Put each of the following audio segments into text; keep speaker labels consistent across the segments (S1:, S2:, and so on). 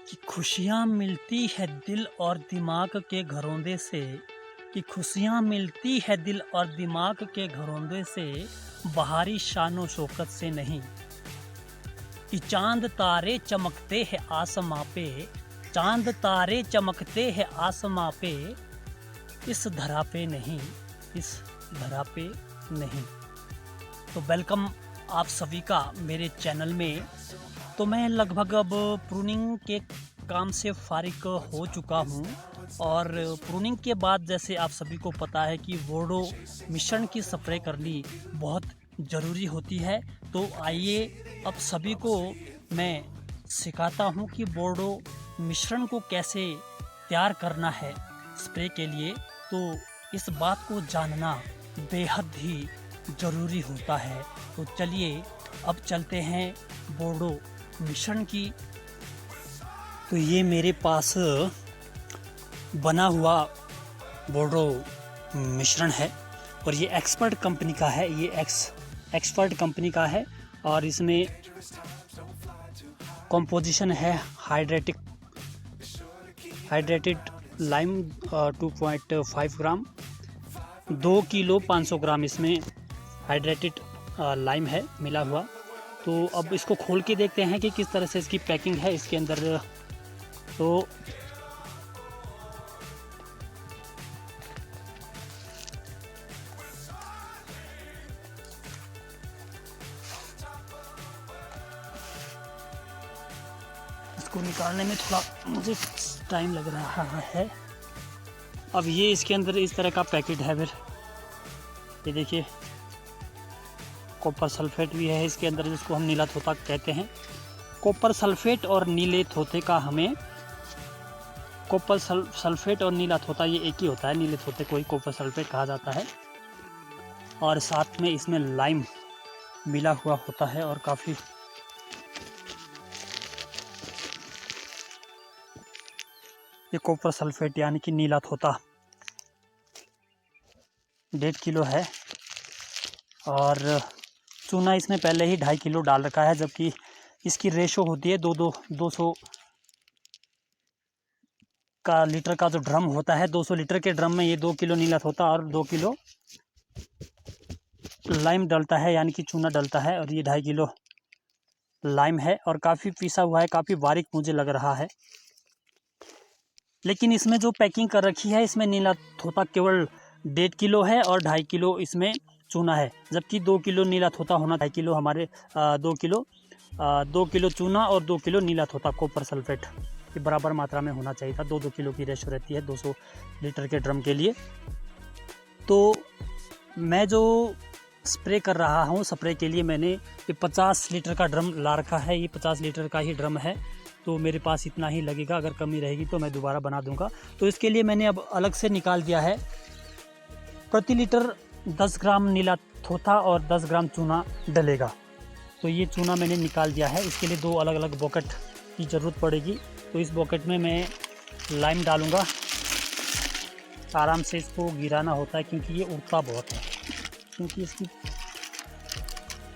S1: कि खुशियाँ मिलती है दिल और दिमाग के घरौंदे से, कि खुशियाँ मिलती है दिल और दिमाग के घरौंदे से, बाहरी शानो शौकत से नहीं। कि चांद तारे चमकते हैं आसमां पे, चांद तारे चमकते हैं आसमां पे, इस धरा पे नहीं, इस धरा पे नहीं। तो वेलकम आप सभी का मेरे चैनल में। तो मैं लगभग अब प्रूनिंग के काम से फारिग हो चुका हूँ और प्रूनिंग के बाद जैसे आप सभी को पता है कि बोर्डो मिश्रण की स्प्रे करनी बहुत ज़रूरी होती है। तो आइए अब सभी को मैं सिखाता हूँ कि बोर्डो मिश्रण को कैसे तैयार करना है स्प्रे के लिए। तो इस बात को जानना बेहद ही ज़रूरी होता है। तो चलिए अब चलते हैं बोर्डो मिश्रण की। तो ये मेरे पास बना हुआ बोर्डो मिश्रण है और ये एक्सपर्ट कंपनी का है, ये एक्सपर्ट कंपनी का है और इसमें कंपोजिशन है हाइड्रेटेड लाइम 2.5 ग्राम, 2 किलो 500 ग्राम इसमें हाइड्रेटेड लाइम है मिला हुआ। तो अब इसको खोल के देखते हैं कि किस तरह से इसकी पैकिंग है इसके अंदर। तो इसको निकालने में थोड़ा मुझे टाइम लग रहा है। अब ये इसके अंदर इस तरह का पैकेट है। फिर ये देखिए कॉपर सल्फेट भी है इसके अंदर, जिसको हम नीला थोथा कहते हैं। कॉपर सल्फेट और नीले थोथे का हमें, कॉपर सल्फेट और नीला थोथा ये एक ही होता है, नीले थोथे को ही कॉपर सल्फेट कहा जाता है। और साथ में इसमें लाइम मिला हुआ होता है और काफ़ी ये कॉपर सल्फेट यानी कि नीला थोथा 1.5 किलो है और चूना इसमें पहले ही 2.5 किलो डाल रखा है, जबकि इसकी रेशो होती है 200 का लीटर का जो ड्रम होता है, 200 लीटर के ड्रम में ये 2 किलो नीला होता है और 2 किलो लाइम डलता है यानी कि चूना डलता है। और ये 2.5 किलो लाइम है और काफ़ी पीसा हुआ है, काफ़ी बारीक मुझे लग रहा है। लेकिन इसमें जो पैकिंग कर रखी है इसमें नीला थोथा केवल 1.5 किलो है और 2.5 किलो इसमें चूना है, जबकि 2 किलो नीला थोथा होना, 2.5 किलो हमारे 2 किलो चूना और 2 किलो नीला थोथा कॉपर सल्फेट की बराबर मात्रा में होना चाहिए था। 2-2 किलो की रेशो रहती है 200 लीटर के ड्रम के लिए। तो मैं जो स्प्रे कर रहा हूँ, स्प्रे के लिए मैंने ये 50 लीटर का ड्रम ला रखा है, ये 50 लीटर का ही ड्रम है। तो मेरे पास इतना ही लगेगा, अगर कमी रहेगी तो मैं दोबारा बना दूंगा। तो इसके लिए मैंने अब अलग से निकाल दिया है। प्रति लीटर 10 ग्राम नीला थोथा और 10 ग्राम चूना डलेगा। तो ये चूना मैंने निकाल दिया है। इसके लिए 2 अलग अलग बकेट की ज़रूरत पड़ेगी। तो इस बकेट में मैं लाइम डालूँगा। आराम से इसको गिराना होता है क्योंकि ये उड़ता बहुत है, क्योंकि इसकी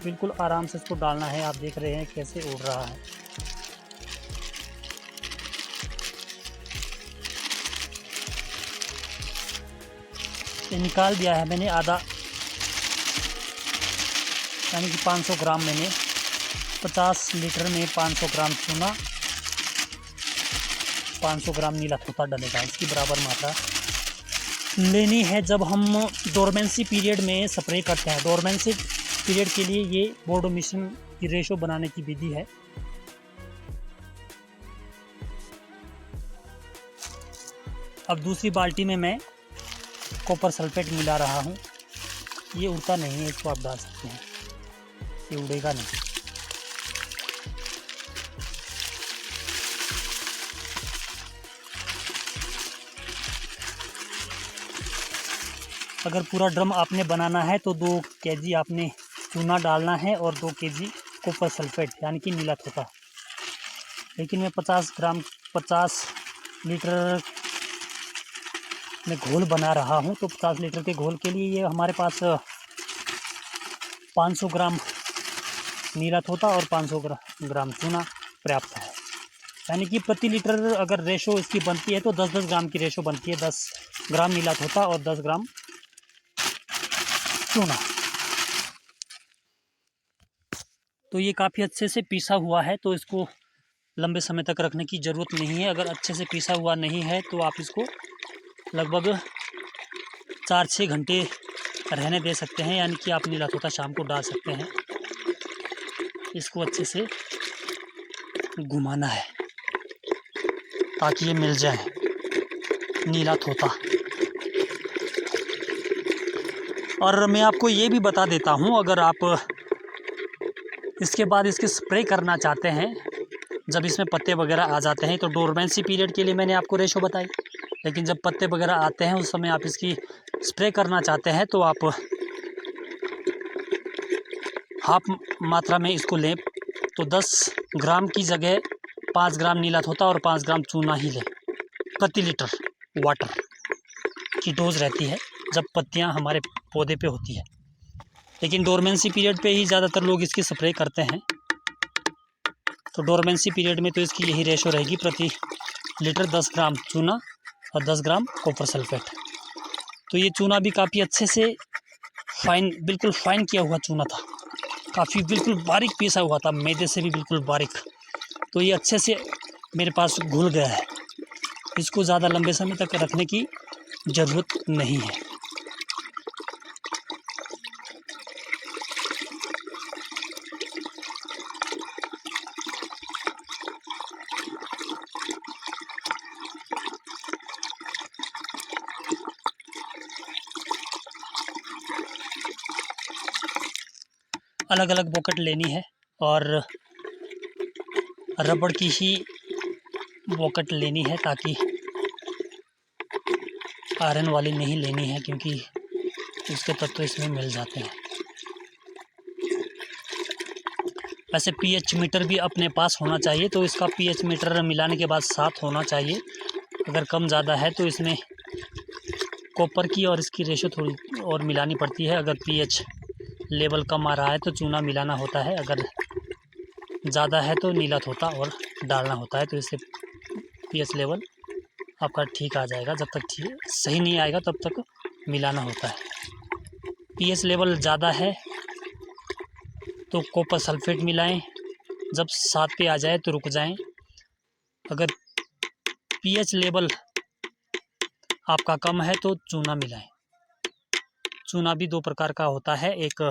S1: बिल्कुल आराम से इसको डालना है। आप देख रहे हैं कैसे उड़ रहा है। ये निकाल दिया है मैंने आधा, यानी कि 500 ग्राम मैंने 50 लीटर में 500 ग्राम चूना, 500 ग्राम नीला थोथा डलेगा। इसकी बराबर मात्रा लेनी है जब हम डोरमेंसी पीरियड में स्प्रे करते हैं। डोरमेंसी पीरियड के लिए ये बोर्डो मिश्रण की रेशो बनाने की विधि है। अब दूसरी बाल्टी में मैं कॉपर सल्फेट मिला रहा हूँ। ये उड़ता नहीं है, इसको आप डाल सकते हैं, ये उड़ेगा नहीं। अगर पूरा ड्रम आपने बनाना है तो 2 केजी आपने चूना डालना है और 2 केजी कॉपर सल्फेट यानी कि नीला थोथा। लेकिन मैं 50 लीटर में घोल बना रहा हूँ, तो 50 लीटर के घोल के लिए ये हमारे पास 500 ग्राम नीला थोथा और 500 ग्राम चूना पर्याप्त है। यानी कि प्रति लीटर अगर रेशो इसकी बनती है तो 10-10 ग्राम की रेशो बनती है। 10 ग्राम नीला तोता और 10 ग्राम चूना। तो ये काफ़ी अच्छे से पीसा हुआ है, तो इसको लंबे समय तक रखने की ज़रूरत नहीं है। अगर अच्छे से पीसा हुआ नहीं है तो आप इसको लगभग 4-6 घंटे रहने दे सकते हैं, यानी कि आप नीला तोता शाम को डाल सकते हैं। इसको अच्छे से घुमाना है ताकि ये मिल जाए नीला तोता। और मैं आपको ये भी बता देता हूँ, अगर आप इसके बाद इसके स्प्रे करना चाहते हैं, जब इसमें पत्ते वगैरह आ जाते हैं, तो डोरमेंसी पीरियड के लिए मैंने आपको रेशो बताई, लेकिन जब पत्ते वगैरह आते हैं उस समय आप इसकी स्प्रे करना चाहते हैं तो आप हाफ मात्रा में इसको लें। तो 10 ग्राम की जगह 5 ग्राम नीला तोता और 5 ग्राम चूना ही लें प्रति लीटर वाटर की डोज रहती है जब पत्तियां हमारे पौधे पे होती है। लेकिन डोरमेंसी पीरियड पे ही ज़्यादातर लोग इसकी स्प्रे करते हैं। तो डोरमेंसी पीरियड में तो इसकी यही रेशो रहेगी, प्रति लीटर 10 ग्राम चूना और 10 ग्राम कॉपर सल्फेट। तो ये चूना भी काफ़ी अच्छे से फाइन, बिल्कुल फाइन किया हुआ चूना था, काफ़ी बिल्कुल बारीक पीसा हुआ था, मैदे से भी बिल्कुल बारीक। तो ये अच्छे से मेरे पास घुल गया है। इसको ज़्यादा लंबे समय तक रखने की ज़रूरत नहीं है। अलग अलग बकेट लेनी है और रबड़ की ही बकेट लेनी है, ताकि आयरन वाली नहीं लेनी है, क्योंकि उसके तत्व इसमें मिल जाते हैं। वैसे पीएच मीटर भी अपने पास होना चाहिए, तो इसका पीएच मीटर मिलाने के बाद 7 होना चाहिए। अगर कम ज़्यादा है तो इसमें कॉपर की और इसकी रेशो थोड़ी और मिलानी पड़ती है। अगर पीएच लेवल कम आ रहा है तो चूना मिलाना होता है, अगर ज़्यादा है तो नीला तोता और डालना होता है। तो इससे पीएच लेवल आपका ठीक आ जाएगा। जब तक ठीक सही नहीं आएगा तब तक मिलाना होता है। पीएच लेवल ज़्यादा है तो कॉपर सल्फेट मिलाएं, जब 7 पे आ जाए तो रुक जाएं। अगर पीएच लेवल आपका कम है तो चूना मिलाएं। चूना भी 2 प्रकार का होता है, एक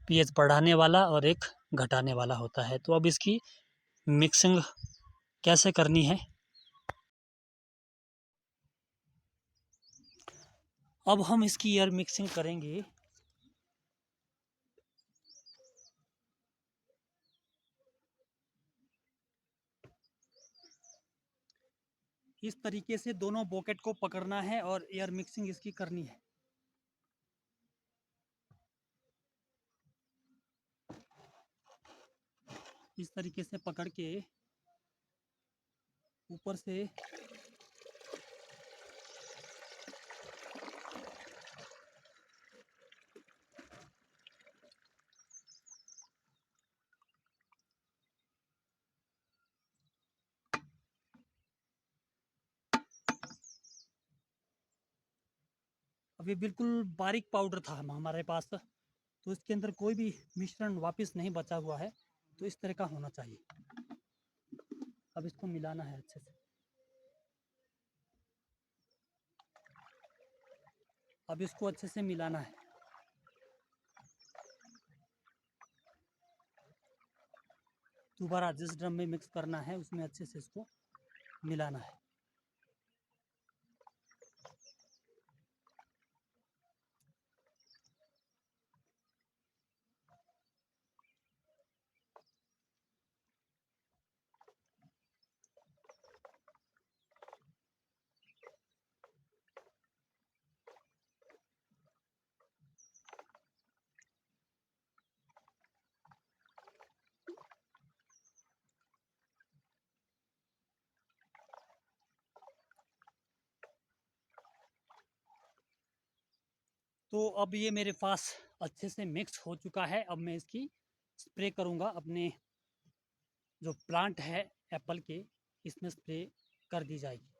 S1: पीएच बढ़ाने वाला और एक घटाने वाला होता है। तो अब इसकी मिक्सिंग कैसे करनी है, अब हम इसकी एयर मिक्सिंग करेंगे। इस तरीके से दोनों बॉकेट को पकड़ना है और एयर मिक्सिंग इसकी करनी है। इस तरीके से पकड़ के ऊपर से अभी बिल्कुल बारीक पाउडर था हमारे पास, तो इसके अंदर कोई भी मिश्रण वापस नहीं बचा हुआ है। तो इस तरह का होना चाहिए। अब इसको मिलाना है अच्छे से। अब इसको अच्छे से मिलाना है। दोबारा जिस ड्रम में मिक्स करना है उसमें अच्छे से इसको मिलाना है। तो अब ये मेरे पास अच्छे से मिक्स हो चुका है। अब मैं इसकी स्प्रे करूँगा अपने जो प्लांट है एप्पल के, इसमें स्प्रे कर दी जाएगी।